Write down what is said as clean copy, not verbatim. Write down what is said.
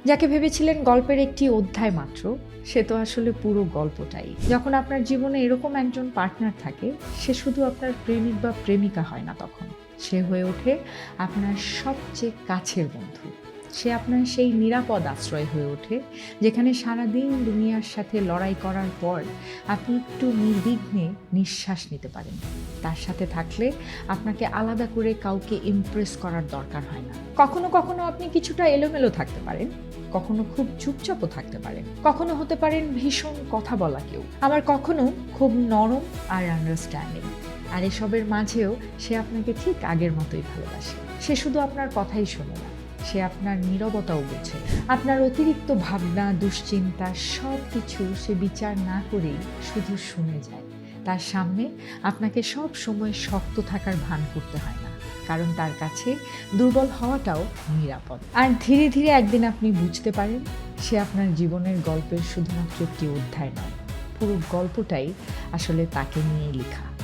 যাকে ভেবেছিলেন গল্পের একটি অধ্যায় মাত্র, সে তো আসলে পুরো গল্পটাই। যখন আপনার জীবনে এরকম একজন পার্টনার থাকে, সে শুধু আপনার প্রেমিক বা প্রেমিকা হয় না তখন। সে হয়ে ওঠে আপনার সবচেয়ে কাছের বন্ধু। সে আপনার সেই নিরাপদ আশ্রয় হয়ে ওঠে, যেখানে সারাদিন দুনিয়ার সাথে লড়াই করার পর আপনি একটু নির্বিঘ্নে নিঃশ্বাস নিতে পারেন। তার সাথে থাকলে আপনাকে আলাদা করে কাউকে ইমপ্রেস করার দরকার হয় না। কখনো কখনো আপনি কিছুটা এলোমেলো থাকতে পারেন, কখনো খুব চুপচাপও থাকতে পারেন, কখনো হতে পারেন ভীষণ কথা বলা কেউ, আবার কখনো খুব নরম আর আন্ডারস্ট্যান্ডিং। আর এসবের মাঝেও সে আপনাকে ঠিক আগের মতোই ভালোবাসে। সে শুধু আপনার কথাই শোনে না, সে আপনার নীরবতাও বোঝে। আপনার অতিরিক্ত ভাবনা, দুশ্চিন্তা সব কিছু সে বিচার না করেই শুধু শুনে যায়। তার সামনে আপনাকে সব সময় শক্ত থাকার ভান করতে হয় না, কারণ তার কাছে দুর্বল হওয়াটাও নিরাপদ। আর ধীরে ধীরে একদিন আপনি বুঝতে পারেন, সে আপনার জীবনের গল্পের শুধুমাত্র একটি অধ্যায় নয়, পুরো গল্পটাই আসলে তাকে নিয়েই লেখা।